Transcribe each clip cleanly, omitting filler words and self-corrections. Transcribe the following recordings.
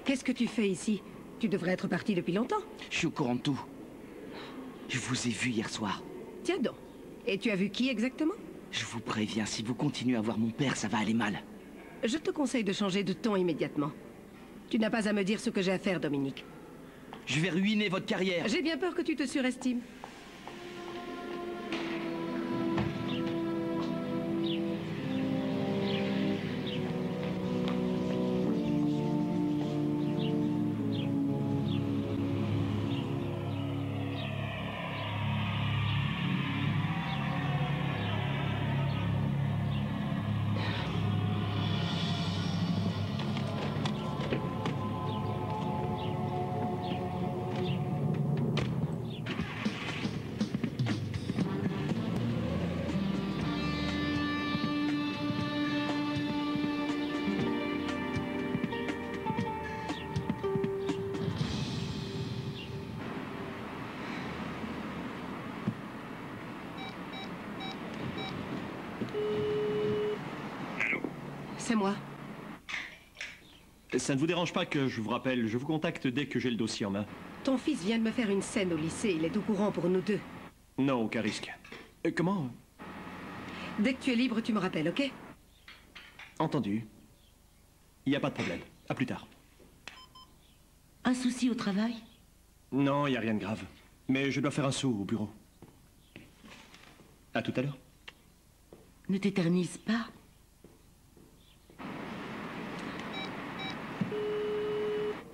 Qu'est-ce que tu fais ici? Tu devrais être parti depuis longtemps. Je suis au courant de tout. Je vous ai vu hier soir. Tiens donc. Et tu as vu qui exactement? Je vous préviens, si vous continuez à voir mon père, ça va aller mal. Je te conseille de changer de ton immédiatement. Tu n'as pas à me dire ce que j'ai à faire, Dominique. Je vais ruiner votre carrière. J'ai bien peur que tu te surestimes. C'est moi. Ça ne vous dérange pas que je vous rappelle, je vous contacte dès que j'ai le dossier en main. Ton fils vient de me faire une scène au lycée, il est au courant pour nous deux. Non, aucun risque. Comment? Dès que tu es libre, tu me rappelles, ok? Entendu. Il n'y a pas de problème. À plus tard. Un souci au travail? Non, il n'y a rien de grave. Mais je dois faire un saut au bureau. À tout à l'heure. Ne t'éternise pas.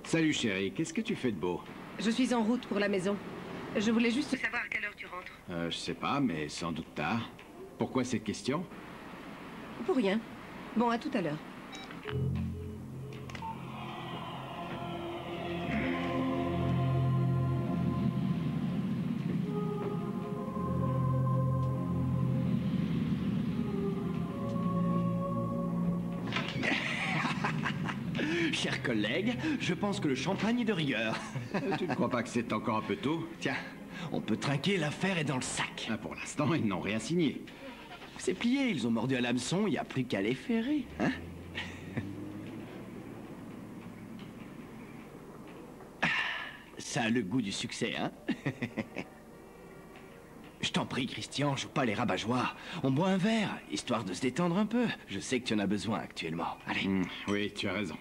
Salut chérie, qu'est-ce que tu fais de beau? Je suis en route pour la maison. Je voulais juste savoir à quelle heure tu rentres. Je sais pas, mais sans doute tard. Pourquoi cette question? Pour rien. Bon, à tout à l'heure. Chers collègues, je pense que le champagne est de rigueur. Tu ne crois pas que c'est encore un peu tôt? Tiens, on peut trinquer, l'affaire est dans le sac. Pour l'instant, ils n'ont rien signé. C'est plié, ils ont mordu à l'hameçon, il n'y a plus qu'à les ferrer, hein? Ça a le goût du succès, hein? Je t'en prie, Christian, joue pas les rabat-joie. On boit un verre, histoire de se détendre un peu. Je sais que tu en as besoin actuellement. Allez. Oui, tu as raison.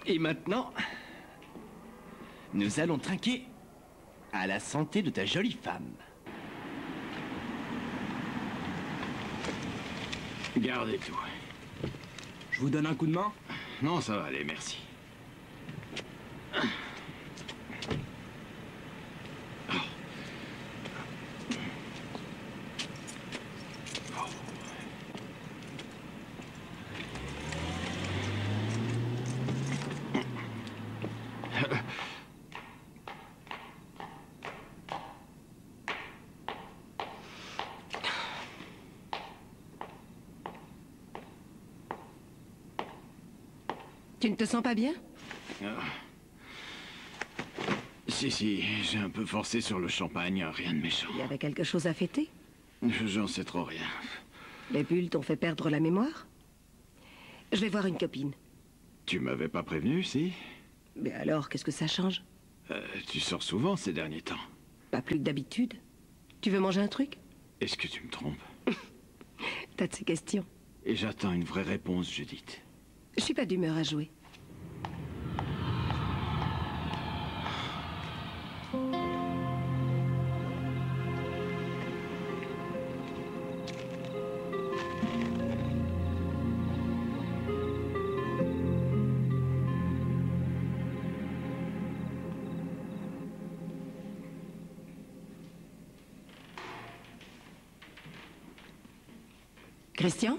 Et maintenant, nous allons trinquer à la santé de ta jolie femme. Gardez tout. Je vous donne un coup de main? Non, ça va aller, merci. Tu ne te sens pas bien? Si, j'ai un peu forcé sur le champagne, rien de méchant. Il y avait quelque chose à fêter? J'en sais trop rien. Les bulles t'ont fait perdre la mémoire? Je vais voir une copine. Tu m'avais pas prévenu, si? Mais alors, qu'est-ce que ça change? Tu sors souvent ces derniers temps. Pas plus que d'habitude. Tu veux manger un truc? Est-ce que tu me trompes? T'as de ces questions. Et j'attends une vraie réponse, Judith. Je suis pas d'humeur à jouer. Christian?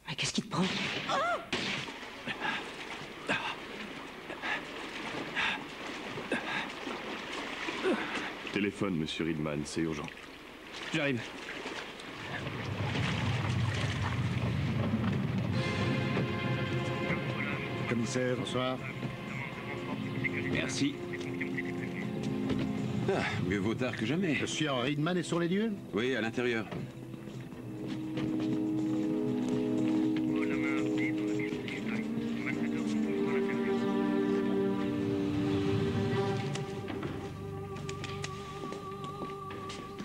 Mais qu'est-ce qui te prend? Téléphone, monsieur Ridman, c'est urgent. J'arrive. Commissaire, bonsoir. Merci. Ah, mieux vaut tard que jamais. Le sieur Reedman est sur les lieux? Oui, à l'intérieur.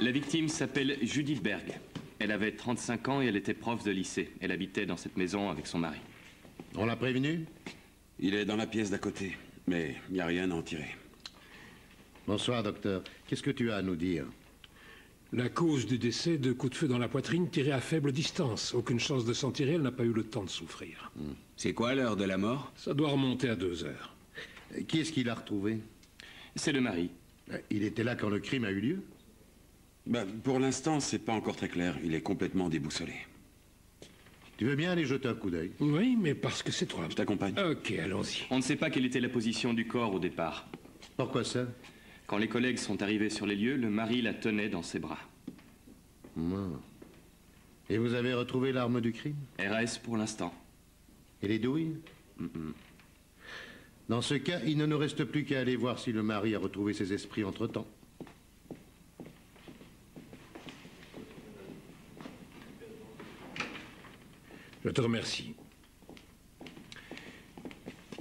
La victime s'appelle Judith Berg. Elle avait 35 ans et elle était prof de lycée. Elle habitait dans cette maison avec son mari. On l'a prévenu? Il est dans la pièce d'à côté, mais il n'y a rien à en tirer. Bonsoir, docteur. Qu'est-ce que tu as à nous dire? La cause du décès, de coups de feu dans la poitrine tirés à faible distance. Aucune chance de s'en tirer, elle n'a pas eu le temps de souffrir. C'est quoi l'heure de la mort? Ça doit remonter à 2 heures. Qui est-ce qui l'a retrouvé? C'est le mari. Il était là quand le crime a eu lieu? Pour l'instant, c'est pas encore très clair. Il est complètement déboussolé. Tu veux bien aller jeter un coup d'œil? Oui, mais parce que c'est toi. Je t'accompagne. Ok, allons-y. On ne sait pas quelle était la position du corps au départ. Pourquoi ça? Quand les collègues sont arrivés sur les lieux, le mari la tenait dans ses bras. Et vous avez retrouvé l'arme du crime? RS pour l'instant. Et les douilles? Dans ce cas, il ne nous reste plus qu'à aller voir si le mari a retrouvé ses esprits entre-temps. Je te remercie.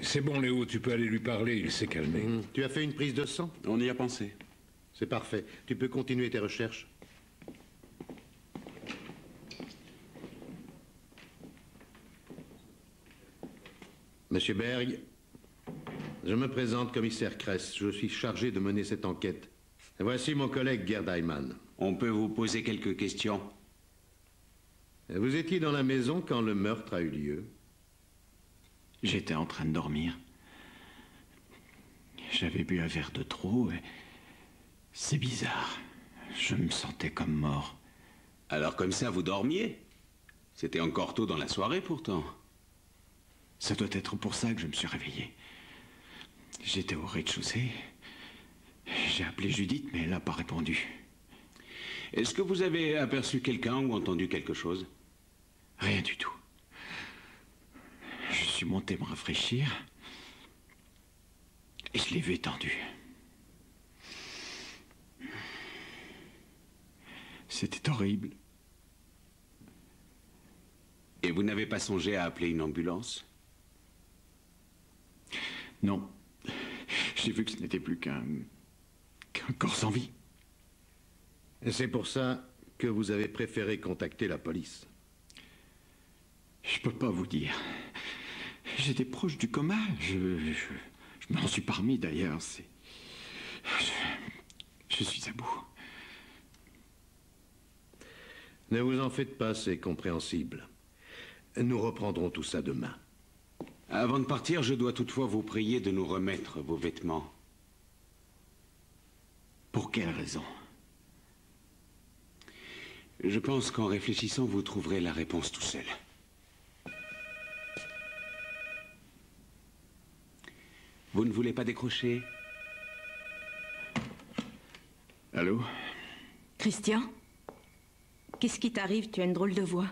C'est bon, Léo, tu peux aller lui parler, il s'est calmé. Tu as fait une prise de sang? On y a pensé. C'est parfait. Tu peux continuer tes recherches. Monsieur Berg, je me présente commissaire Kress. Je suis chargé de mener cette enquête. Voici mon collègue Gerd Heimann. On peut vous poser quelques questions? Vous étiez dans la maison quand le meurtre a eu lieu? J'étais en train de dormir. J'avais bu un verre de trop et... C'est bizarre. Je me sentais comme mort. Alors comme ça, vous dormiez? C'était encore tôt dans la soirée pourtant. Ça doit être pour ça que je me suis réveillé. J'étais au rez-de-chaussée. J'ai appelé Judith, mais elle n'a pas répondu. Est-ce que vous avez aperçu quelqu'un ou entendu quelque chose? Rien du tout. Je suis monté me rafraîchir et je l'ai vu étendu. C'était horrible. Et vous n'avez pas songé à appeler une ambulance? Non. J'ai vu que ce n'était plus qu'un corps sans vie. Et c'est pour ça que vous avez préféré contacter la police. Je peux pas vous dire. J'étais proche du coma. Je m'en suis pas remis d'ailleurs. Je suis à bout. Ne vous en faites pas, c'est compréhensible. Nous reprendrons tout ça demain. Avant de partir, je dois toutefois vous prier de nous remettre vos vêtements. Pour quelle raison? Je pense qu'en réfléchissant, vous trouverez la réponse tout seul. Vous ne voulez pas décrocher? Allô? Christian? Qu'est-ce qui t'arrive? Tu as une drôle de voix.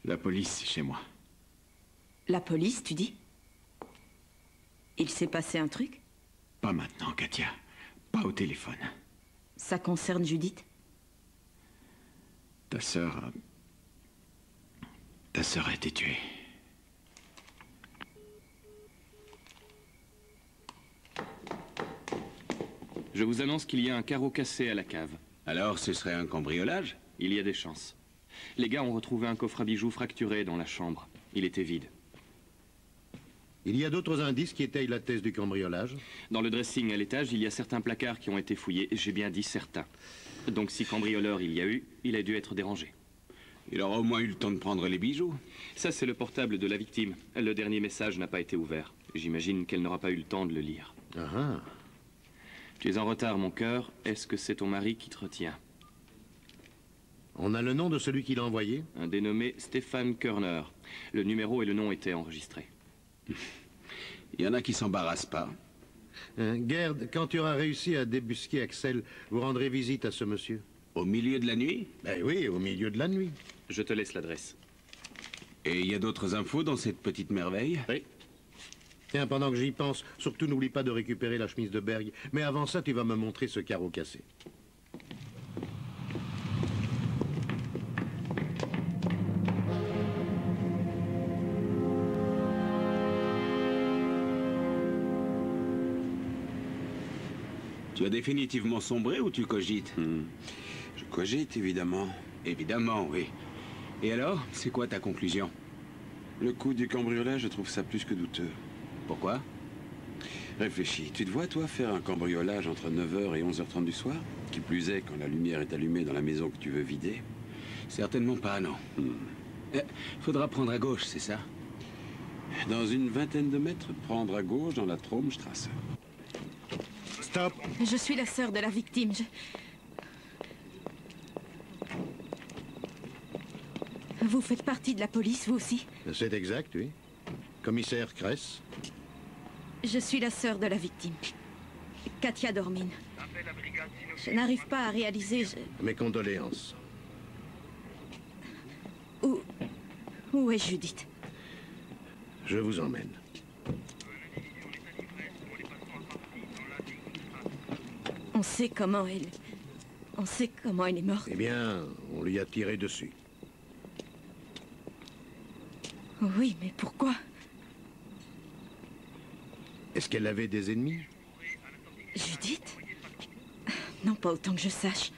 La police, c'est chez moi. La police, tu dis? Il s'est passé un truc? Pas maintenant, Katia. Pas au téléphone. Ça concerne Judith? Ta sœur a été tuée. Je vous annonce qu'il y a un carreau cassé à la cave. Alors, ce serait un cambriolage? Il y a des chances. Les gars ont retrouvé un coffre à bijoux fracturé dans la chambre. Il était vide. Il y a d'autres indices qui étayent la thèse du cambriolage? Dans le dressing à l'étage, il y a certains placards qui ont été fouillés. J'ai bien dit certains. Donc si cambrioleur il y a eu, il a dû être dérangé. Il aura au moins eu le temps de prendre les bijoux. Ça, c'est le portable de la victime. Le dernier message n'a pas été ouvert. J'imagine qu'elle n'aura pas eu le temps de le lire. Tu es en retard, mon cœur. Est-ce que c'est ton mari qui te retient? On a le nom de celui qui l'a envoyé? Un dénommé Stéphane Körner. Le numéro et le nom étaient enregistrés. Il y en a qui s'embarrassent pas. Gerd, quand tu auras réussi à débusquer Axel, vous rendrez visite à ce monsieur? Au milieu de la nuit? Ben oui, au milieu de la nuit. Je te laisse l'adresse. Et il y a d'autres infos dans cette petite merveille? Oui. Tiens, pendant que j'y pense, surtout n'oublie pas de récupérer la chemise de Berg. Mais avant ça, tu vas me montrer ce carreau cassé. Tu as définitivement sombré ou tu cogites? Je cogite, évidemment. Évidemment, oui. Et alors, c'est quoi ta conclusion? Le coup du cambriolage, je trouve ça plus que douteux. Pourquoi? Réfléchis. Tu te vois, toi, faire un cambriolage entre 9h et 11h30 du soir? Qui plus est, quand la lumière est allumée dans la maison que tu veux vider? Certainement pas, non. Faudra prendre à gauche, c'est ça? Dans une vingtaine de mètres, prendre à gauche dans la Traumstrasse. Stop! Je suis la sœur de la victime. Vous faites partie de la police, vous aussi? C'est exact, oui. Commissaire Kress. Je suis la sœur de la victime. Katia Dormin. Je n'arrive pas à réaliser... Mes condoléances. Où est Judith? Je vous emmène. On sait comment elle... On sait comment elle est morte. Eh bien, on lui a tiré dessus. Oui, mais pourquoi? Est-ce qu'elle avait des ennemis? Judith? Non, pas autant que je sache.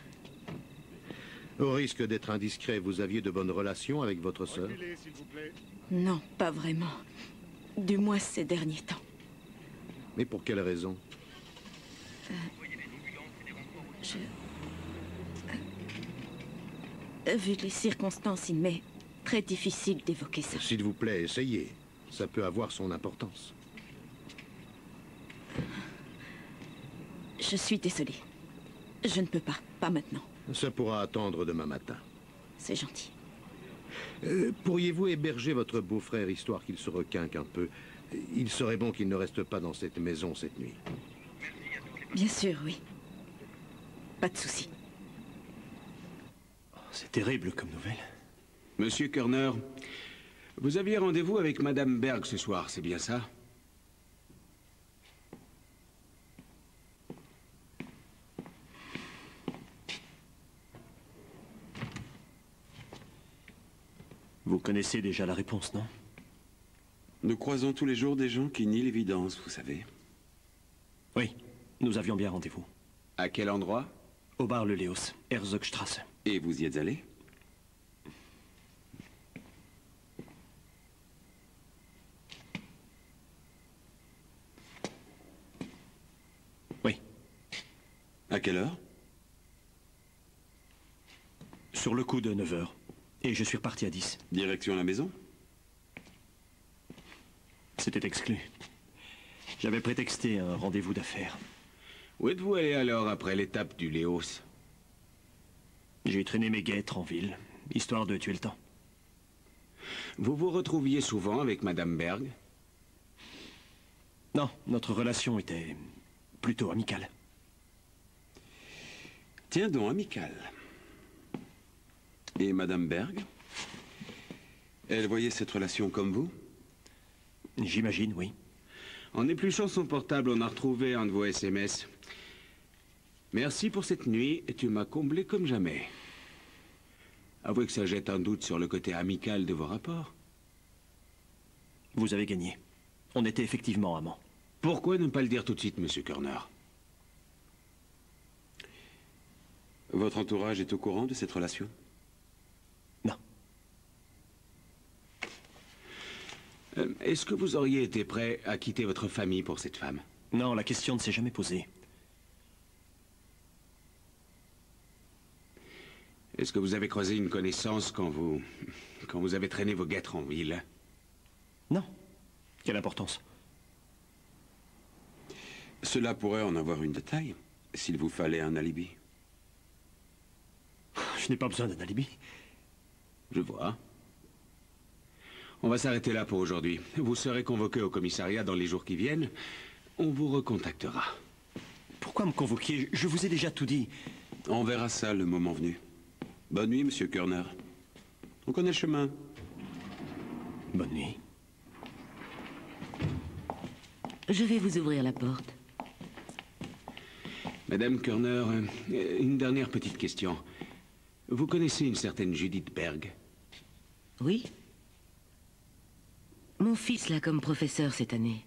Au risque d'être indiscret, vous aviez de bonnes relations avec votre sœur? Non, pas vraiment. Du moins ces derniers temps. Mais pour quelle raison? Vu les circonstances, il m'est très difficile d'évoquer ça. S'il vous plaît, essayez. Ça peut avoir son importance. Je suis désolée. Je ne peux pas. Pas maintenant. Ça pourra attendre demain matin. C'est gentil. Pourriez-vous héberger votre beau-frère histoire qu'il se requinque un peu? Il serait bon qu'il ne reste pas dans cette maison cette nuit. Bien sûr, oui. Pas de souci. C'est terrible comme nouvelle. Monsieur Körner, vous aviez rendez-vous avec Madame Berg ce soir, c'est bien ça? Vous connaissez déjà la réponse, non? Nous croisons tous les jours des gens qui nient l'évidence, vous savez. Oui, nous avions bien rendez-vous. À quel endroit? Au bar Le Léos, Herzogstrasse. Et vous y êtes allé? Oui. À quelle heure? Sur le coup de 9h. Et je suis reparti à 10. Direction la maison? C'était exclu. J'avais prétexté un rendez-vous d'affaires. Où êtes-vous allé alors après l'étape du Léos? J'ai traîné mes guêtres en ville, histoire de tuer le temps. Vous vous retrouviez souvent avec Madame Berg? Non, notre relation était plutôt amicale. Tiens donc, amicale. Et Madame Berg? Elle voyait cette relation comme vous? J'imagine, oui. En épluchant son portable, on a retrouvé un de vos SMS. Merci pour cette nuit, tu m'as comblé comme jamais. Avouez que ça jette un doute sur le côté amical de vos rapports. Vous avez gagné. On était effectivement amants. Pourquoi ne pas le dire tout de suite, Monsieur Körner? Votre entourage est au courant de cette relation? Non. Est-ce que vous auriez été prêt à quitter votre famille pour cette femme? Non, la question ne s'est jamais posée. Est-ce que vous avez croisé une connaissance quand vous avez traîné vos guêtres en ville? Non. Quelle importance? Cela pourrait en avoir une de taille, s'il vous fallait un alibi. Je n'ai pas besoin d'un alibi. Je vois. On va s'arrêter là pour aujourd'hui. Vous serez convoqué au commissariat dans les jours qui viennent. On vous recontactera. Pourquoi me convoquer? Je vous ai déjà tout dit. On verra ça le moment venu. Bonne nuit, Monsieur Körner. On connaît le chemin. Bonne nuit. Je vais vous ouvrir la porte. Madame Körner, une dernière petite question. Vous connaissez une certaine Judith Berg? Oui. Mon fils l'a comme professeur cette année.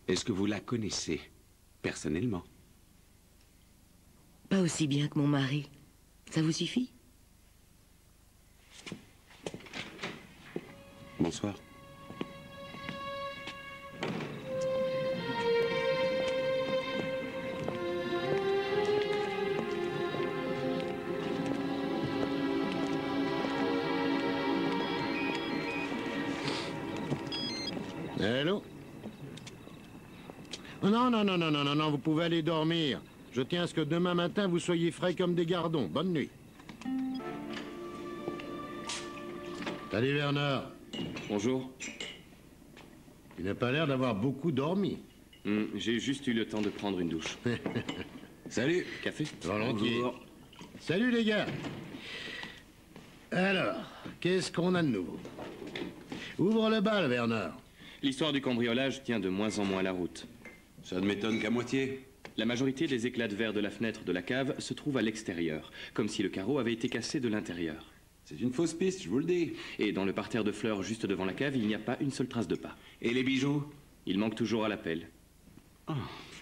Est-ce que vous la connaissez, personnellement? Pas aussi bien que mon mari. Ça vous suffit? Bonsoir. Allô? Non, non, non, non, non, non, non, vous pouvez aller dormir. Je tiens à ce que demain matin, vous soyez frais comme des gardons. Bonne nuit. Salut, Werner. Bonjour. Tu n'as pas l'air d'avoir beaucoup dormi. J'ai juste eu le temps de prendre une douche. Salut. Café? Volontiers. Bonjour. Salut, les gars. Alors, qu'est-ce qu'on a de nouveau? Ouvre le bal, Werner. L'histoire du cambriolage tient de moins en moins la route. Ça ne m'étonne qu'à moitié. La majorité des éclats de verre de la fenêtre de la cave se trouvent à l'extérieur, comme si le carreau avait été cassé de l'intérieur. C'est une fausse piste, je vous le dis. Et dans le parterre de fleurs juste devant la cave, il n'y a pas une seule trace de pas. Et les bijoux? Il manque toujours à la pelle. Oh.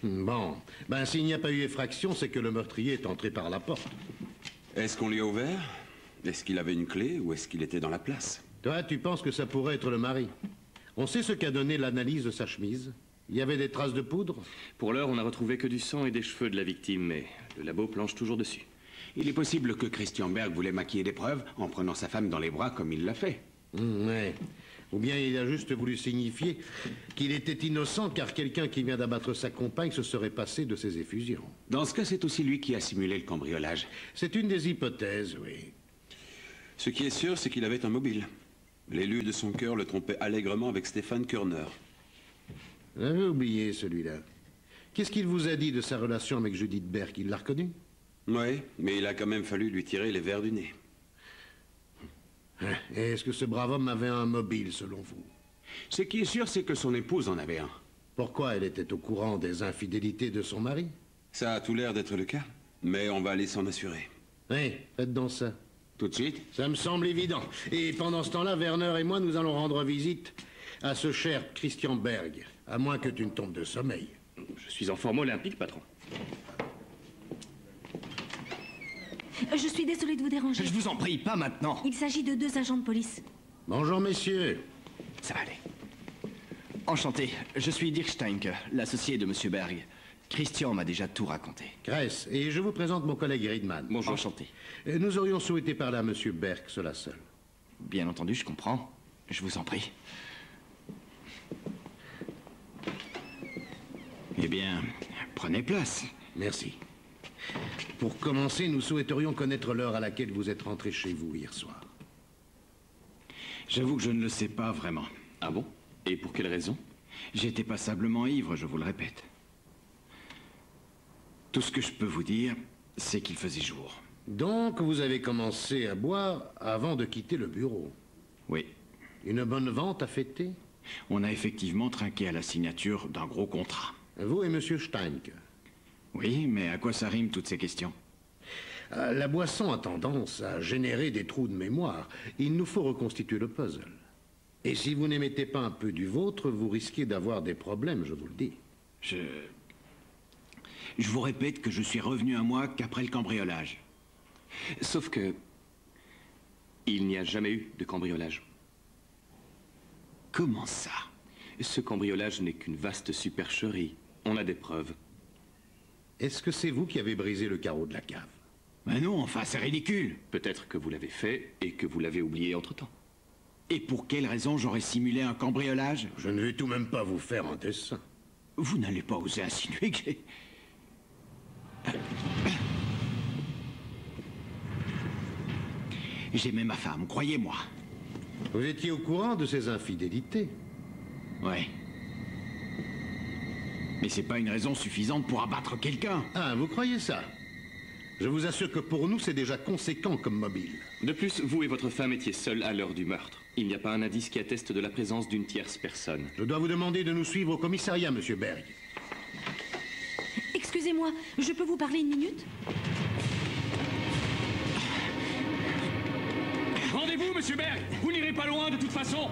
Bon, ben s'il n'y a pas eu effraction, c'est que le meurtrier est entré par la porte. Est-ce qu'on lui a ouvert? Est-ce qu'il avait une clé ou est-ce qu'il était dans la place? Toi, tu penses que ça pourrait être le mari? On sait ce qu'a donné l'analyse de sa chemise? Il y avait des traces de poudre? Pour l'heure, on n'a retrouvé que du sang et des cheveux de la victime, mais le labo planche toujours dessus. Il est possible que Christian Berg voulait maquiller les preuves en prenant sa femme dans les bras comme il l'a fait. Ouais. Ou bien il a juste voulu signifier qu'il était innocent car quelqu'un qui vient d'abattre sa compagne se serait passé de ses effusions. Dans ce cas, c'est aussi lui qui a simulé le cambriolage. C'est une des hypothèses, oui. Ce qui est sûr, c'est qu'il avait un mobile. L'élu de son cœur le trompait allègrement avec Stéphane Körner. J'avais oublié celui-là. Qu'est-ce qu'il vous a dit de sa relation avec Judith Berg? Il l'a reconnue? Oui, mais il a quand même fallu lui tirer les vers du nez. Est-ce que ce brave homme avait un mobile, selon vous? Ce qui est sûr, c'est que son épouse en avait un. Pourquoi elle était au courant des infidélités de son mari? Ça a tout l'air d'être le cas, mais on va aller s'en assurer. Oui, faites donc ça. Tout de suite? Ça me semble évident. Et pendant ce temps-là, Werner et moi, nous allons rendre visite à ce cher Christian Berg, à moins que tu ne tombes de sommeil. Je suis en forme olympique, patron. Je suis désolée de vous déranger. Je vous en prie, pas maintenant. Il s'agit de 2 agents de police. Bonjour, messieurs. Ça va aller. Enchanté, je suis Dirk Steinke, l'associé de Monsieur Berg. Christian m'a déjà tout raconté. Kress, et je vous présente mon collègue Riedman. Bonjour. Enchanté. Nous aurions souhaité parler à Monsieur Berg, cela seul. Bien entendu, je comprends. Je vous en prie. Eh bien, prenez place. Merci. Pour commencer, nous souhaiterions connaître l'heure à laquelle vous êtes rentré chez vous hier soir. J'avoue que je ne le sais pas vraiment. Ah bon? Et pour quelle raison? J'étais passablement ivre, je vous le répète. Tout ce que je peux vous dire, c'est qu'il faisait jour. Donc, vous avez commencé à boire avant de quitter le bureau? Oui. Une bonne vente à fêter? On a effectivement trinqué à la signature d'un gros contrat. Vous et Monsieur Steinke? Oui, mais à quoi ça rime toutes ces questions? La boisson a tendance à générer des trous de mémoire. Il nous faut reconstituer le puzzle. Et si vous n'émettez pas un peu du vôtre, vous risquez d'avoir des problèmes, je vous le dis. Je vous répète que je suis revenu à moi qu'après le cambriolage. Sauf que... il n'y a jamais eu de cambriolage. Comment ça? Ce cambriolage n'est qu'une vaste supercherie. On a des preuves. Est-ce que c'est vous qui avez brisé le carreau de la cave? Ben non, enfin, c'est ridicule. Peut-être que vous l'avez fait et que vous l'avez oublié entre-temps. Et pour quelle raison j'aurais simulé un cambriolage? Je ne vais tout même pas vous faire un dessin. Vous n'allez pas oser insinuer que... J'aimais ma femme, croyez-moi. Vous étiez au courant de ses infidélités? Ouais. Mais c'est pas une raison suffisante pour abattre quelqu'un. Ah, vous croyez ça? Je vous assure que pour nous, c'est déjà conséquent comme mobile. De plus, vous et votre femme étiez seuls à l'heure du meurtre. Il n'y a pas un indice qui atteste de la présence d'une tierce personne. Je dois vous demander de nous suivre au commissariat, monsieur Berg. Excusez-moi, je peux vous parler une minute? Rendez-vous, monsieur Berg. Vous n'irez pas loin de toute façon.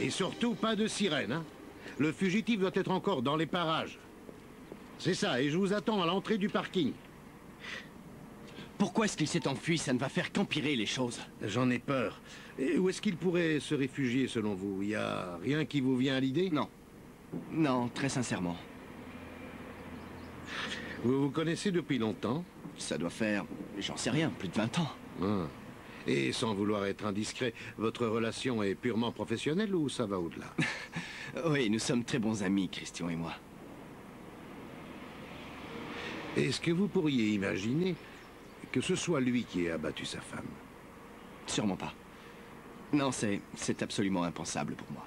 Et surtout, pas de sirène, hein? Le fugitif doit être encore dans les parages. C'est ça, et je vous attends à l'entrée du parking. Pourquoi est-ce qu'il s'est enfui? Ça ne va faire qu'empirer les choses. J'en ai peur. Et où est-ce qu'il pourrait se réfugier, selon vous? Il n'y a rien qui vous vient à l'idée? Non. Non, très sincèrement. Vous vous connaissez depuis longtemps? Ça doit faire, j'en sais rien, plus de 20 ans. Ah. Et sans vouloir être indiscret, votre relation est purement professionnelle ou ça va au-delà? Oui, nous sommes très bons amis, Christian et moi. Est-ce que vous pourriez imaginer que ce soit lui qui ait abattu sa femme? Sûrement pas. Non, c'est absolument impensable pour moi.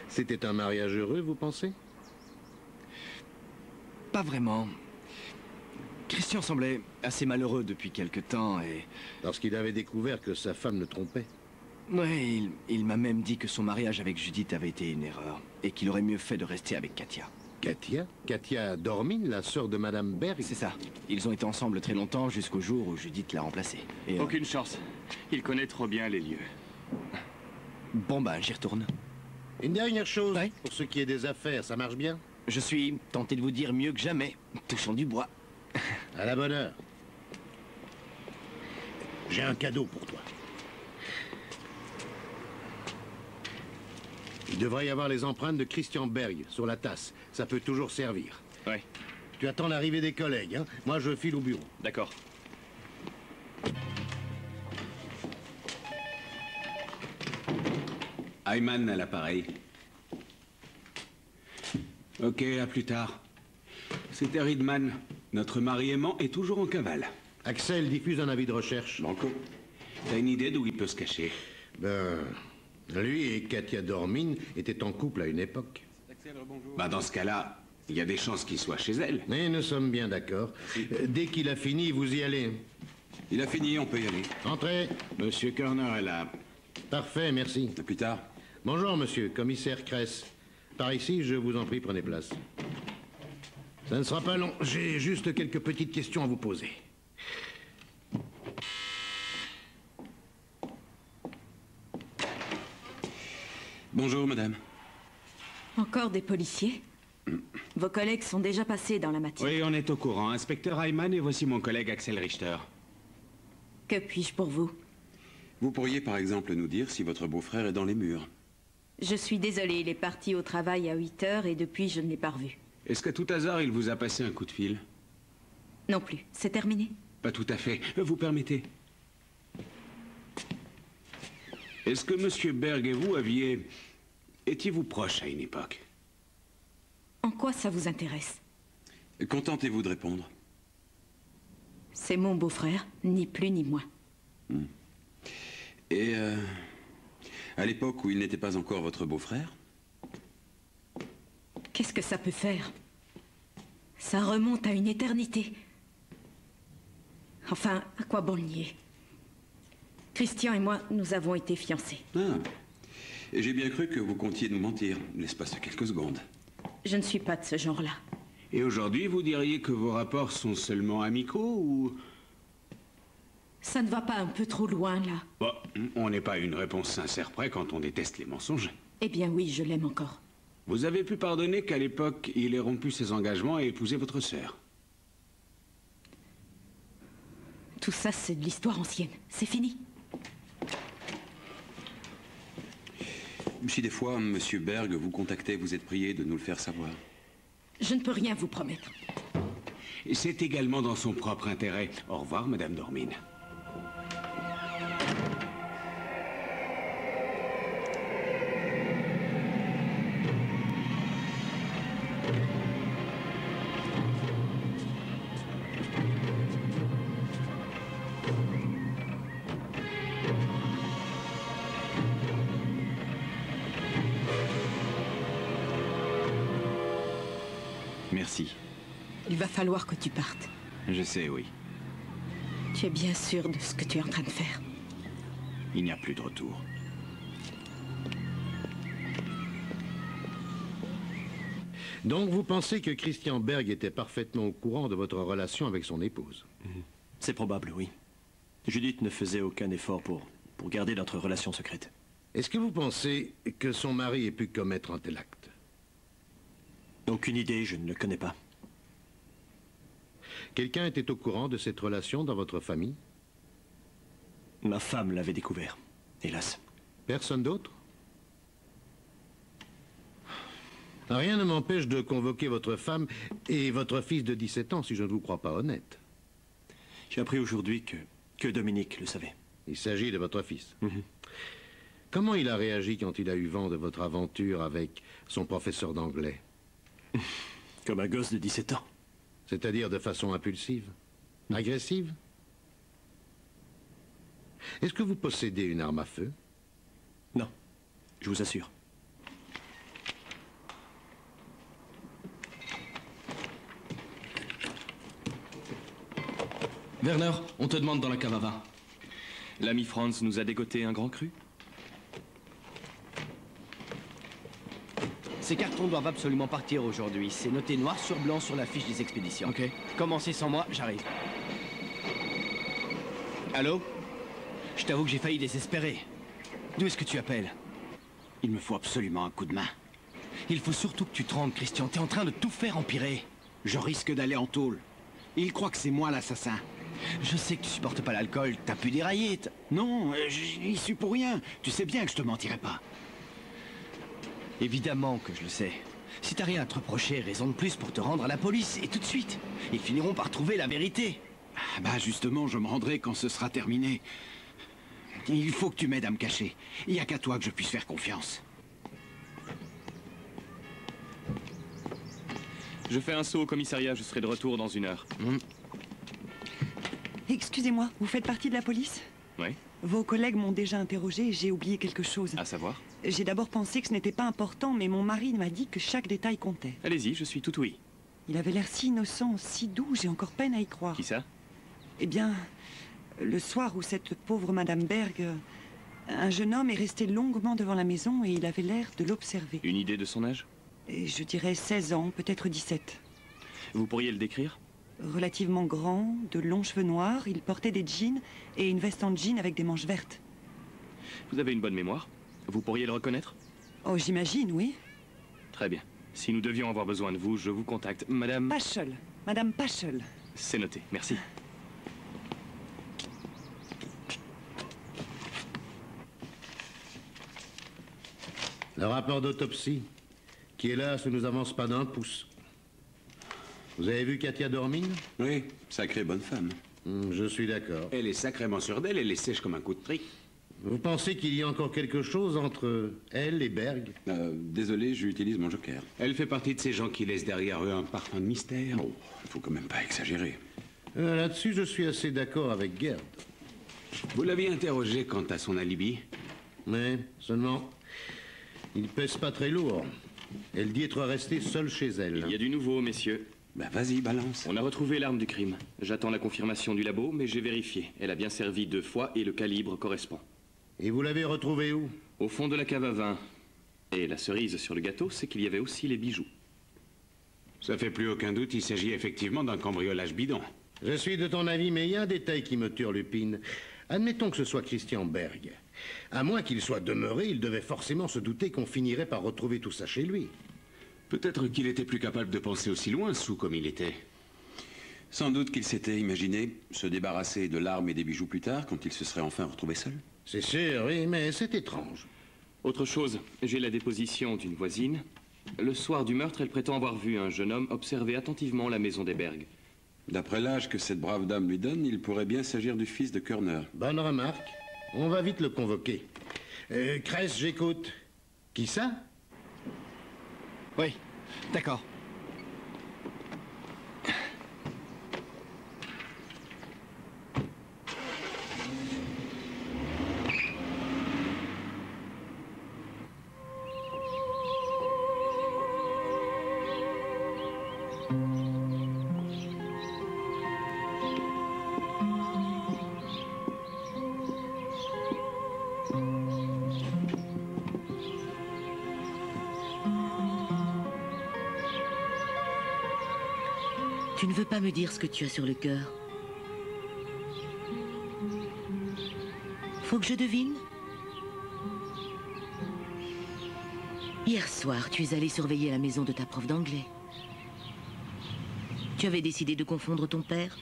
C'était un mariage heureux, vous pensez? Pas vraiment. Christian semblait assez malheureux depuis quelque temps et... Lorsqu'il avait découvert que sa femme le trompait? Oui, il m'a même dit que son mariage avec Judith avait été une erreur et qu'il aurait mieux fait de rester avec Katia. Katia? Katia Dormin, la sœur de Madame Berg? C'est ça. Ils ont été ensemble très longtemps jusqu'au jour où Judith l'a remplacé. Et, Aucune chance. Il connaît trop bien les lieux. Bon ben, j'y retourne. Une dernière chose, pour ce qui est des affaires, ça marche bien? Je suis tenté de vous dire mieux que jamais. Touchons du bois. À la bonne heure. J'ai un cadeau pour toi. Il devrait y avoir les empreintes de Christian Berg sur la tasse. Ça peut toujours servir. Ouais. Tu attends l'arrivée des collègues, hein? Moi, je file au bureau. D'accord. Ayman à l'appareil. Ok, à plus tard. C'était Ridman. Notre mari aimant est toujours en cavale. Axel diffuse un avis de recherche. Banco. T'as une idée d'où il peut se cacher? Ben, lui et Katia Dormin étaient en couple à une époque. Bah dans ce cas-là, il y a des chances qu'il soit chez elle. Mais nous sommes bien d'accord. Dès qu'il a fini, vous y allez. Il a fini, on peut y aller. Entrez. Monsieur Körner est là. Parfait, merci. À plus tard. Bonjour, monsieur, commissaire Kress. Par ici, je vous en prie, prenez place. Ça ne sera pas long. J'ai juste quelques petites questions à vous poser. Bonjour, madame. Encore des policiers? Vos collègues sont déjà passés dans la matière. Oui, on est au courant. Inspecteur Ayman et voici mon collègue Axel Richter. Que puis-je pour vous? Vous pourriez par exemple nous dire si votre beau-frère est dans les murs. Je suis désolée, il est parti au travail à 8 heures et depuis je ne l'ai pas revu. Est-ce qu'à tout hasard, il vous a passé un coup de fil? Non plus, c'est terminé. Pas tout à fait. Vous permettez? Est-ce que Monsieur Berg et vous étiez-vous proches à une époque? En quoi ça vous intéresse? Contentez-vous de répondre. C'est mon beau-frère, ni plus ni moins. Et à l'époque où il n'était pas encore votre beau-frère? Qu'est-ce que ça peut faire? Ça remonte à une éternité. Enfin, à quoi bon le nier? Christian et moi, nous avons été fiancés. Ah. Et j'ai bien cru que vous comptiez nous mentir, l'espace de quelques secondes. Je ne suis pas de ce genre-là. Et aujourd'hui, vous diriez que vos rapports sont seulement amicaux ou... Ça ne va pas un peu trop loin, là? Bon, on n'est pas à une réponse sincère près quand on déteste les mensonges. Eh bien oui, je l'aime encore. Vous avez pu pardonner qu'à l'époque, il ait rompu ses engagements et épousé votre sœur. Tout ça, c'est de l'histoire ancienne. C'est fini. Si des fois, Monsieur Berg vous contactait, vous êtes prié de nous le faire savoir. Je ne peux rien vous promettre. C'est également dans son propre intérêt. Au revoir, Madame Dormin. Merci. Il va falloir que tu partes. Je sais, oui. Tu es bien sûr de ce que tu es en train de faire. Il n'y a plus de retour. Donc vous pensez que Christian Berg était parfaitement au courant de votre relation avec son épouse? C'est probable, oui. Judith ne faisait aucun effort pour garder notre relation secrète. Est-ce que vous pensez que son mari ait pu commettre un tel acte? Aucune idée, je ne le connais pas. Quelqu'un était au courant de cette relation dans votre famille? Ma femme l'avait découvert, hélas. Personne d'autre? Rien ne m'empêche de convoquer votre femme et votre fils de 17 ans si je ne vous crois pas honnête. J'ai appris aujourd'hui que Dominique le savait. Il s'agit de votre fils. Comment il a réagi quand il a eu vent de votre aventure avec son professeur d'anglais? Comme un gosse de 17 ans. C'est-à-dire de façon impulsive? Agressive? Est-ce que vous possédez une arme à feu? Non, je vous assure. Werner, on te demande dans la cave à vin. L'ami Franz nous a dégoté un grand cru. Ces cartons doivent absolument partir aujourd'hui. C'est noté noir sur blanc sur la fiche des expéditions. Ok. Commencez sans moi, j'arrive. Allô? Je t'avoue que j'ai failli désespérer. D'où est-ce que tu appelles? Il me faut absolument un coup de main. Il faut surtout que tu te rendes, Christian. T'es en train de tout faire empirer. Je risque d'aller en tôle. Il croit que c'est moi l'assassin. Je sais que tu supportes pas l'alcool. T'as pu dérailler. Non, j'y suis pour rien. Tu sais bien que je te mentirai pas. Évidemment que je le sais. Si t'as rien à te reprocher, raison de plus pour te rendre à la police, et tout de suite. Ils finiront par trouver la vérité. Ah bah justement, je me rendrai quand ce sera terminé. Il faut que tu m'aides à me cacher. Il n'y a qu'à toi que je puisse faire confiance. Je fais un saut au commissariat, je serai de retour dans 1 heure. Excusez-moi, vous faites partie de la police? Oui. Vos collègues m'ont déjà interrogé et j'ai oublié quelque chose. À savoir? J'ai d'abord pensé que ce n'était pas important, mais mon mari m'a dit que chaque détail comptait. Allez-y, je suis tout ouïe. Il avait l'air si innocent, si doux, j'ai encore peine à y croire. Qui ça? Eh bien, le soir où cette pauvre Madame Berg... un jeune homme est resté longuement devant la maison et il avait l'air de l'observer. Une idée de son âge? Et je dirais 16 ans, peut-être 17. Vous pourriez le décrire? Relativement grand, de longs cheveux noirs, il portait des jeans et une veste en jean avec des manches vertes. Vous avez une bonne mémoire. Vous pourriez le reconnaître? Oh, j'imagine, oui. Très bien. Si nous devions avoir besoin de vous, je vous contacte. Madame... Paschel. Madame Paschel. C'est noté. Merci. Le rapport d'autopsie, qui hélas ne nous avance pas d'un pouce. Vous avez vu Katia Dormine? Oui, sacrée bonne femme. Je suis d'accord. Elle est sacrément sûre d'elle, elle est sèche comme un coup de trick. Vous pensez qu'il y a encore quelque chose entre elle et Berg? Désolé, j'utilise mon joker. Elle fait partie de ces gens qui laissent derrière eux un parfum de mystère. Oh, il faut quand même pas exagérer. Là-dessus, je suis assez d'accord avec Gerd. Vous l'aviez interrogé quant à son alibi? Mais seulement, il pèse pas très lourd. Elle dit être restée seule chez elle. Il y a du nouveau, messieurs. Ben vas-y, balance. On a retrouvé l'arme du crime. J'attends la confirmation du labo, mais j'ai vérifié. Elle a bien servi 2 fois et le calibre correspond. Et vous l'avez retrouvée où? Au fond de la cave à vin. Et la cerise sur le gâteau, c'est qu'il y avait aussi les bijoux. Ça fait plus aucun doute, il s'agit effectivement d'un cambriolage bidon. Je suis de ton avis, mais il y a un détail qui me turlupine. Admettons que ce soit Christian Berg. À moins qu'il soit demeuré, il devait forcément se douter qu'on finirait par retrouver tout ça chez lui. Peut-être qu'il était plus capable de penser aussi loin, sous comme il était. Sans doute qu'il s'était imaginé se débarrasser de l'arme et des bijoux plus tard, quand il se serait enfin retrouvé seul. C'est sûr, oui, mais c'est étrange. Autre chose, j'ai la déposition d'une voisine. Le soir du meurtre, elle prétend avoir vu un jeune homme observer attentivement la maison des Berg. D'après l'âge que cette brave dame lui donne, il pourrait bien s'agir du fils de Körner. Bonne remarque. On va vite le convoquer. Kress, j'écoute. Qui ça? Oui, d'accord. Tu ne veux pas me dire ce que tu as sur le cœur? Faut que je devine? Hier soir, tu es allé surveiller la maison de ta prof d'anglais. Tu avais décidé de confondre ton père?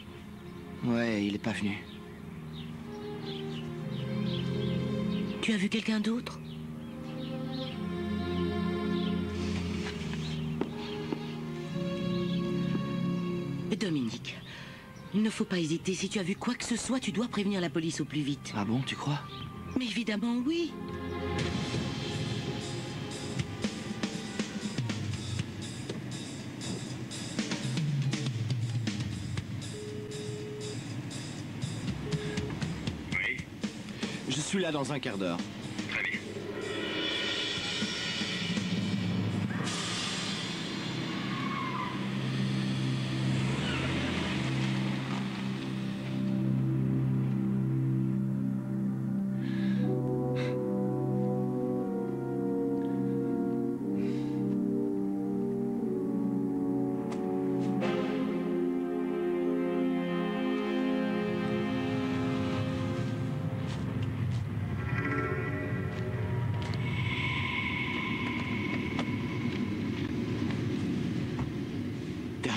Ouais, il est pas venu. Tu as vu quelqu'un d'autre? Dominique, il ne faut pas hésiter. Si tu as vu quoi que ce soit, tu dois prévenir la police au plus vite. Ah bon, tu crois? Mais évidemment, oui. Oui. Je suis là dans un quart d'heure. Très bien.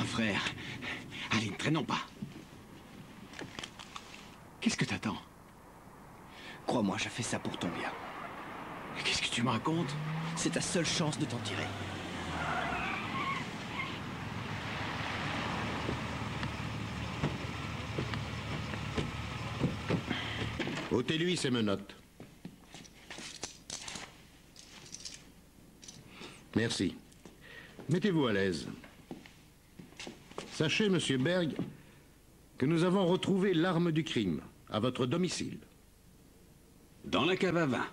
Frère. Allez, ne traînons pas. Qu'est-ce que t'attends? Crois-moi, je fais ça pour ton bien. Qu'est-ce que tu me racontes? C'est ta seule chance de t'en tirer. Ôtez-lui ses menottes. Merci. Mettez-vous à l'aise. Sachez, monsieur Berg, que nous avons retrouvé l'arme du crime à votre domicile. Dans la cave à vin.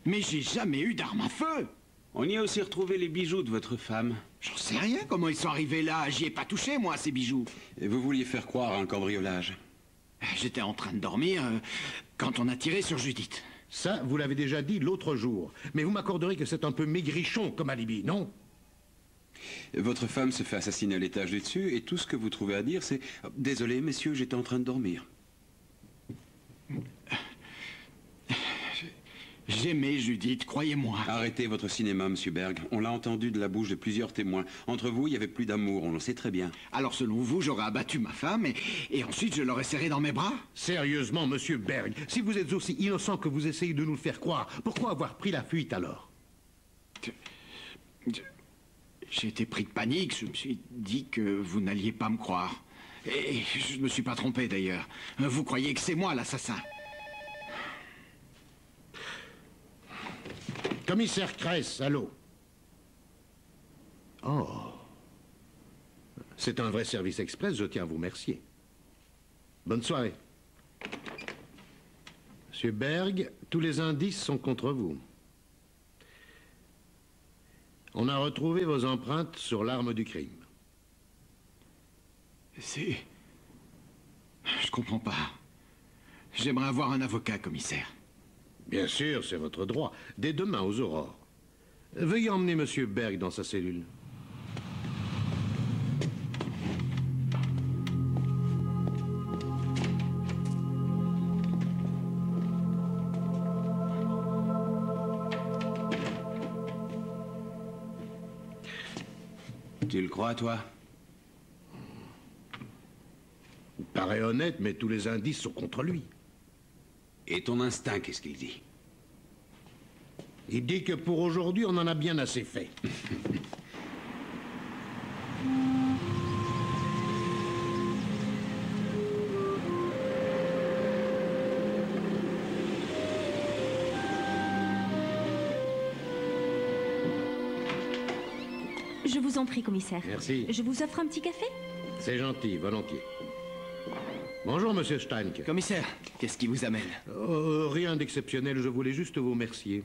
Mais j'ai jamais eu d'arme à feu. On y a aussi retrouvé les bijoux de votre femme. J'en sais rien, comment ils sont arrivés là. J'y ai pas touché, moi, ces bijoux. Et vous vouliez faire croire à un cambriolage? J'étais en train de dormir quand on a tiré sur Judith. Ça, vous l'avez déjà dit l'autre jour. Mais vous m'accorderez que c'est un peu maigrichon comme alibi, non? Votre femme se fait assassiner à l'étage du dessus et tout ce que vous trouvez à dire, c'est « Désolé, messieurs, j'étais en train de dormir ». J'aimais Judith, croyez-moi. Arrêtez votre cinéma, monsieur Berg. On l'a entendu de la bouche de plusieurs témoins. Entre vous, il n'y avait plus d'amour, on le sait très bien. Alors, selon vous, j'aurais abattu ma femme et ensuite je l'aurais serrée dans mes bras? Sérieusement, monsieur Berg, si vous êtes aussi innocent que vous essayez de nous le faire croire, pourquoi avoir pris la fuite alors? J'ai été pris de panique, je me suis dit que vous n'alliez pas me croire. Et je ne me suis pas trompé d'ailleurs. Vous croyez que c'est moi l'assassin? Commissaire Kress, allô? Oh. C'est un vrai service express, je tiens à vous remercier. Bonne soirée. Monsieur Berg, tous les indices sont contre vous. On a retrouvé vos empreintes sur l'arme du crime. C'est... Je comprends pas. J'aimerais avoir un avocat, commissaire. Bien sûr, c'est votre droit. Dès demain aux aurores. Veuillez emmener monsieur Berg dans sa cellule. Tu le crois, toi? Il paraît honnête, mais tous les indices sont contre lui. Et ton instinct, qu'est-ce qu'il dit? Il dit que pour aujourd'hui, on en a bien assez fait. Je vous en prie, commissaire. Merci. Je vous offre un petit café? C'est gentil, volontiers. Bonjour, monsieur Steinke. Commissaire, qu'est-ce qui vous amène? Rien d'exceptionnel, je voulais juste vous remercier.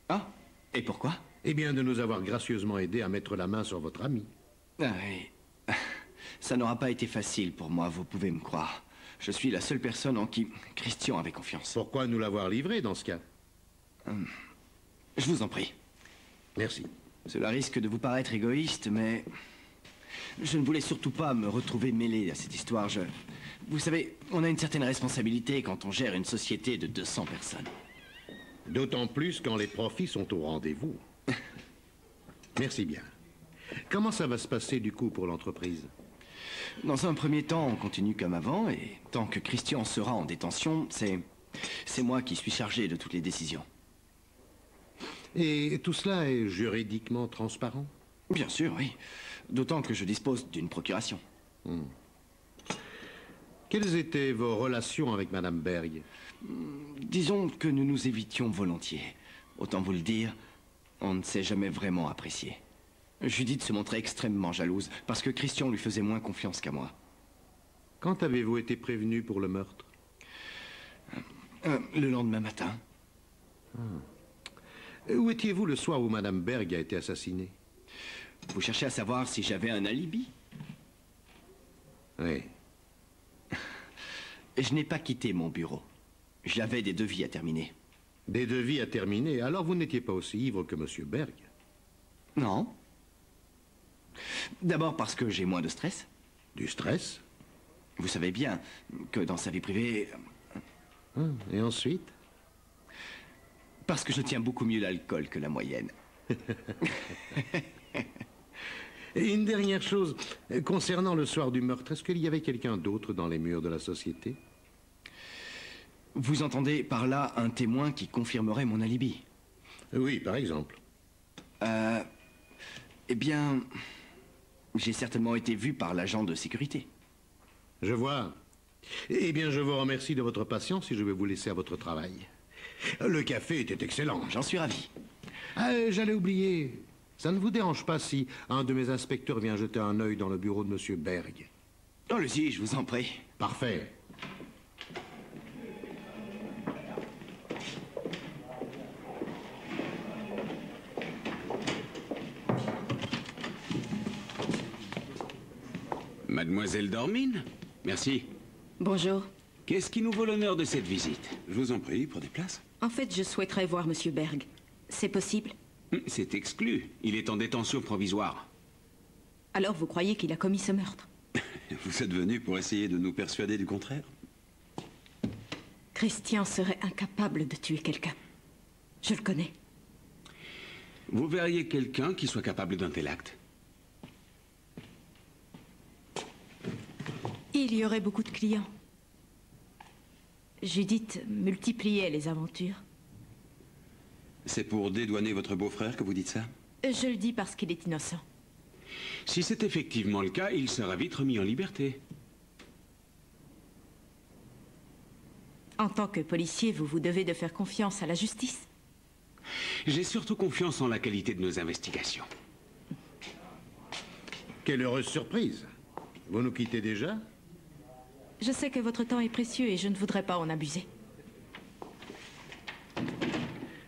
Ah, et pourquoi? Eh bien, de nous avoir gracieusement aidés à mettre la main sur votre ami. Ah oui. Ça n'aura pas été facile pour moi, vous pouvez me croire. Je suis la seule personne en qui Christian avait confiance. Pourquoi nous l'avoir livré dans ce cas? Je vous en prie. Merci. Cela risque de vous paraître égoïste, mais Je ne voulais surtout pas me retrouver mêlé à cette histoire. Vous savez, on a une certaine responsabilité quand on gère une société de 200 personnes. D'autant plus quand les profits sont au rendez-vous. Merci bien. Comment ça va se passer du coup pour l'entreprise? Dans un premier temps, on continue comme avant, et tant que Christian sera en détention, c'est moi qui suis chargé de toutes les décisions. Et tout cela est juridiquement transparent? Bien sûr, oui. D'autant que je dispose d'une procuration. Quelles étaient vos relations avec Madame Berg? Disons que nous nous évitions volontiers. Autant vous le dire, on ne s'est jamais vraiment apprécié. Judith se montrait extrêmement jalouse, parce que Christian lui faisait moins confiance qu'à moi. Quand avez-vous été prévenu pour le meurtre? Le lendemain matin. Où étiez-vous le soir où Madame Berg a été assassinée? Vous cherchez à savoir si j'avais un alibi? Oui. Je n'ai pas quitté mon bureau. J'avais des devis à terminer. Des devis à terminer? Alors vous n'étiez pas aussi ivre que Monsieur Berg? Non. D'abord parce que j'ai moins de stress. Du stress? Vous savez bien que dans sa vie privée... Et ensuite? Parce que je tiens beaucoup mieux l'alcool que la moyenne. Et une dernière chose, concernant le soir du meurtre, est-ce qu'il y avait quelqu'un d'autre dans les murs de la société? Vous entendez par là un témoin qui confirmerait mon alibi? Oui, par exemple. Eh bien, j'ai certainement été vu par l'agent de sécurité. Je vois. Eh bien, je vous remercie de votre patience et je vais vous laisser à votre travail. Le café était excellent. J'en suis ravi. J'allais oublier. Ça ne vous dérange pas si un de mes inspecteurs vient jeter un œil dans le bureau de Monsieur Berg? Allez-y, je vous en prie. Parfait. Mademoiselle Dormine? Merci. Bonjour. Qu'est-ce qui nous vaut l'honneur de cette visite? Je vous en prie, prenez place. En fait, je souhaiterais voir Monsieur Berg. C'est possible? C'est exclu. Il est en détention provisoire. Alors vous croyez qu'il a commis ce meurtre? Vous êtes venu pour essayer de nous persuader du contraire? Christian serait incapable de tuer quelqu'un. Je le connais. Vous verriez quelqu'un qui soit capable d'un tel acte? Il y aurait beaucoup de clients. Judith multipliait les aventures. C'est pour dédouaner votre beau-frère que vous dites ça? Je le dis parce qu'il est innocent. Si c'est effectivement le cas, il sera vite remis en liberté. En tant que policier, vous vous devez de faire confiance à la justice. J'ai surtout confiance en la qualité de nos investigations. Quelle heureuse surprise. Vous nous quittez déjà? Je sais que votre temps est précieux et je ne voudrais pas en abuser.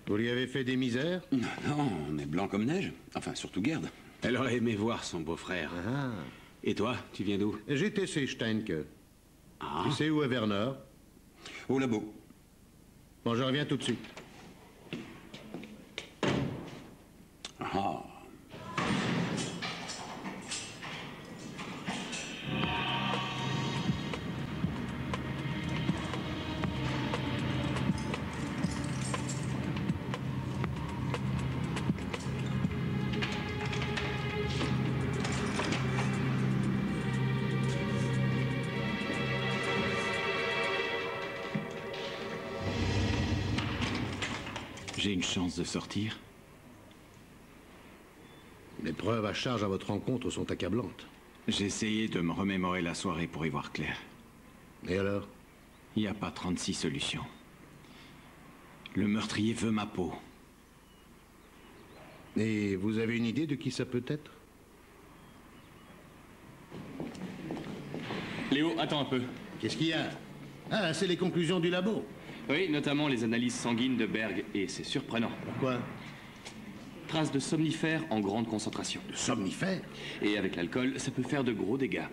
Vous lui avez fait des misères? Non, on est blanc comme neige. Enfin, surtout Gerd. Elle aurait aimé voir son beau-frère. Et toi, tu viens d'où? J'étais chez Steinke. Tu sais où est Werner? Au labo. Bon, je reviens tout de suite. J'ai une chance de sortir? Les preuves à charge à votre rencontre sont accablantes. J'ai essayé de me remémorer la soirée pour y voir clair. Et alors? Il n'y a pas 36 solutions. Le meurtrier veut ma peau. Et vous avez une idée de qui ça peut être? Léo, attends un peu. Qu'est-ce qu'il y a? Ah, c'est les conclusions du labo. Oui, notamment les analyses sanguines de Berg, et c'est surprenant. Pourquoi? Traces de somnifères en grande concentration. De somnifères? Et avec l'alcool, ça peut faire de gros dégâts.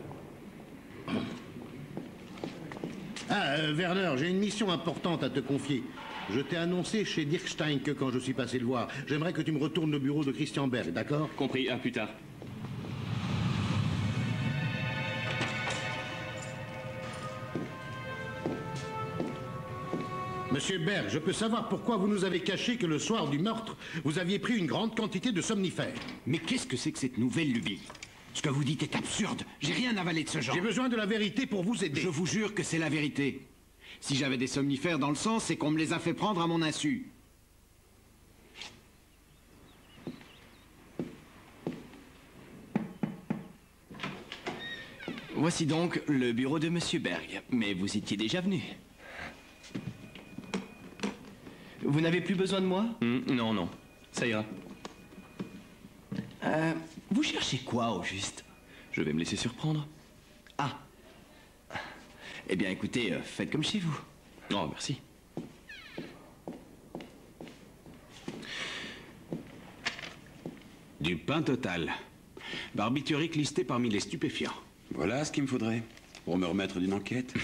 Werner, j'ai une mission importante à te confier. Je t'ai annoncé chez Dirk Steinke quand je suis passé le voir. J'aimerais que tu me retournes au bureau de Christian Berg, d'accord? Compris, à plus tard. Monsieur Berg, je peux savoir pourquoi vous nous avez caché que le soir du meurtre, vous aviez pris une grande quantité de somnifères. Mais qu'est-ce que c'est que cette nouvelle lubie? Ce que vous dites est absurde. J'ai rien avalé de ce genre. J'ai besoin de la vérité pour vous aider. Je vous jure que c'est la vérité. Si j'avais des somnifères dans le sang, c'est qu'on me les a fait prendre à mon insu. Voici donc le bureau de Monsieur Berg. Mais vous étiez déjà venu. Vous n'avez plus besoin de moi? Non, non. Ça ira. Vous cherchez quoi, au juste? Je vais me laisser surprendre. Ah. Eh bien, écoutez, faites comme chez vous. Oh, merci. Du pain total. Barbiturique listé parmi les stupéfiants. Voilà ce qu'il me faudrait pour me remettre d'une enquête.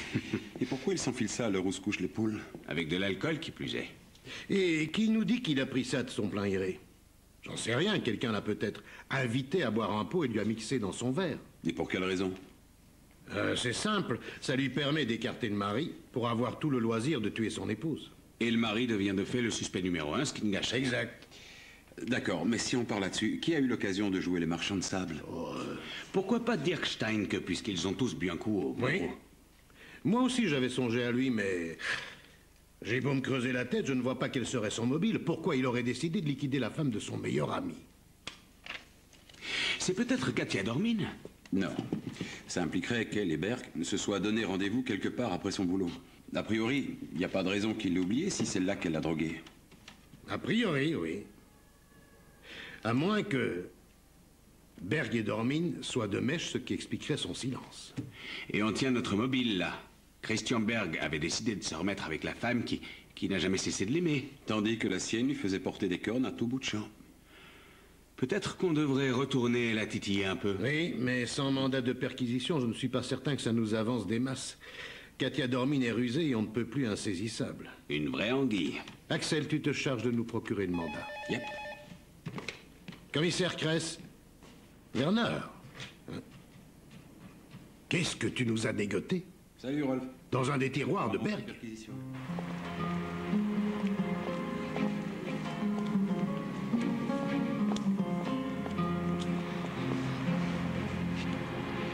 Et pourquoi il s'enfile ça à l'heure où se couchent les poules? Avec de l'alcool qui plus est. Et qui nous dit qu'il a pris ça de son plein gré? J'en sais rien, quelqu'un l'a peut-être invité à boire un pot et lui a mixé dans son verre. Et pour quelle raison? C'est simple, ça lui permet d'écarter le mari pour avoir tout le loisir de tuer son épouse. Et le mari devient de fait le suspect numéro 1, ce qui ne gâche rien. Exact. D'accord, mais si on part là-dessus, qui a eu l'occasion de jouer les marchands de sable? Pourquoi pas Dirk Steinke, puisqu'ils ont tous bu un coup au... Oui. Moi aussi j'avais songé à lui, mais... J'ai beau me creuser la tête, je ne vois pas quel serait son mobile. Pourquoi il aurait décidé de liquider la femme de son meilleur ami? C'est peut-être Katia Dormin? Non. Ça impliquerait qu'elle et Berg se soient donné rendez-vous quelque part après son boulot. A priori, il n'y a pas de raison qu'il l'ait oublié si c'est là qu'elle l'a drogué. A priori, oui. À moins que Berg et Dormin soient de mèche, ce qui expliquerait son silence. Et on tient notre mobile là. Christian Berg avait décidé de se remettre avec la femme qui n'a jamais cessé de l'aimer. Tandis que la sienne lui faisait porter des cornes à tout bout de champ. Peut-être qu'on devrait retourner la titiller un peu. Oui, mais sans mandat de perquisition, je ne suis pas certain que ça nous avance des masses. Katia Dormin est rusée et on ne peut plus insaisissable. Une vraie anguille. Axel, tu te charges de nous procurer le mandat. Yep. Commissaire Kress. Werner. Qu'est-ce que tu nous as dégoté? Salut, Rolf. Dans un des tiroirs de Berg.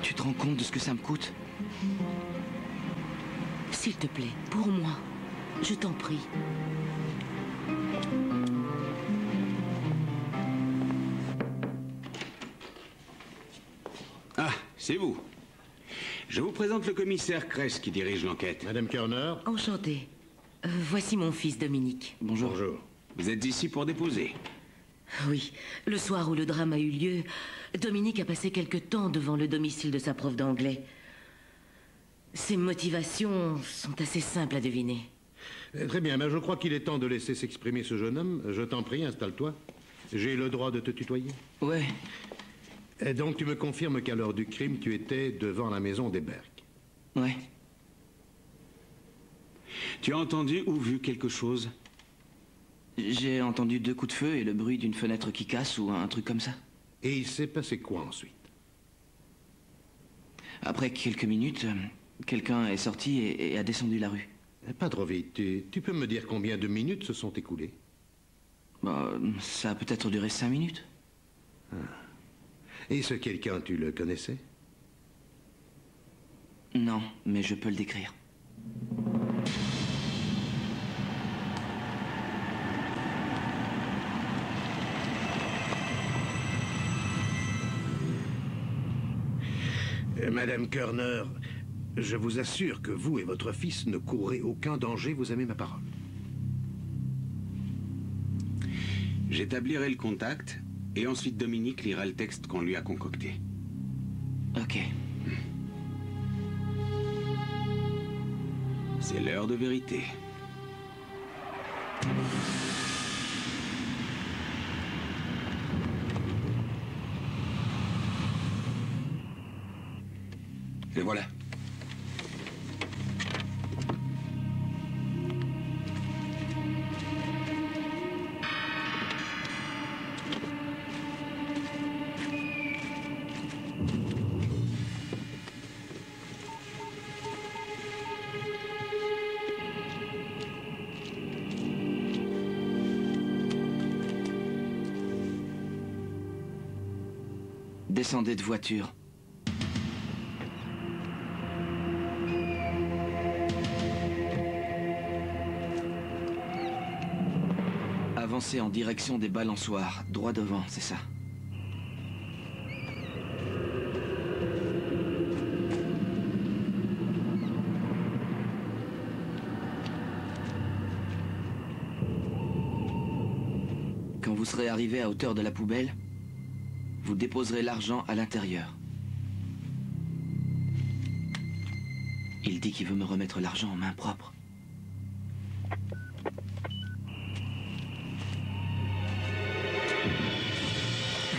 Tu te rends compte de ce que ça me coûte? S'il te plaît, pour moi, je t'en prie. Ah, c'est vous. Je vous présente le commissaire Kress qui dirige l'enquête. Madame Körner. Enchanté. Voici mon fils Dominique. Bonjour. Bonjour. Vous êtes ici pour déposer? Oui. Le soir où le drame a eu lieu, Dominique a passé quelque temps devant le domicile de sa prof d'anglais. Ses motivations sont assez simples à deviner. Très bien, mais je crois qu'il est temps de laisser s'exprimer ce jeune homme. Je t'en prie, installe-toi. J'ai le droit de te tutoyer? Ouais. Et donc tu me confirmes qu'à l'heure du crime, tu étais devant la maison des Berg? Ouais. Tu as entendu ou vu quelque chose? J'ai entendu 2 coups de feu et le bruit d'une fenêtre qui casse ou un truc comme ça. Et il s'est passé quoi ensuite? Après quelques minutes, quelqu'un est sorti et a descendu la rue. Pas trop vite. Tu peux me dire combien de minutes se sont écoulées? Bah, ça a peut-être duré 5 minutes. Ah. Et ce quelqu'un, tu le connaissais? Non, mais je peux le décrire. Madame Körner, je vous assure que vous et votre fils ne courrez aucun danger, vous avez ma parole. J'établirai le contact, et ensuite Dominique lira le texte qu'on lui a concocté. Ok. C'est l'heure de vérité. Et voilà. Descendez de voiture. Avancez en direction des balançoires, droit devant, c'est ça. Quand vous serez arrivé à hauteur de la poubelle, vous déposerez l'argent à l'intérieur. Il dit qu'il veut me remettre l'argent en main propre.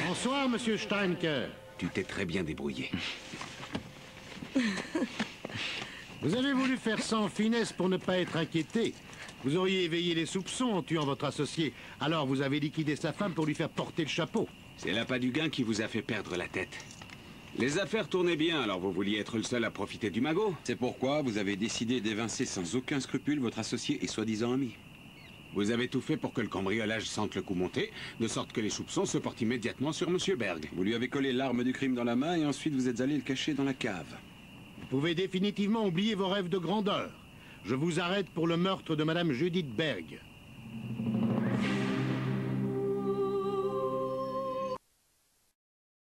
Bonsoir, monsieur Steinker. Tu t'es très bien débrouillé. Vous avez voulu faire sans finesse pour ne pas être inquiété. Vous auriez éveillé les soupçons en tuant votre associé. Alors vous avez liquidé sa femme pour lui faire porter le chapeau. C'est l'appât du gain qui vous a fait perdre la tête. Les affaires tournaient bien, alors vous vouliez être le seul à profiter du magot. C'est pourquoi vous avez décidé d'évincer sans aucun scrupule votre associé et soi-disant ami. Vous avez tout fait pour que le cambriolage sente le coup monter, de sorte que les soupçons se portent immédiatement sur Monsieur Berg. Vous lui avez collé l'arme du crime dans la main et ensuite vous êtes allé le cacher dans la cave. Vous pouvez définitivement oublier vos rêves de grandeur. Je vous arrête pour le meurtre de Madame Judith Berg.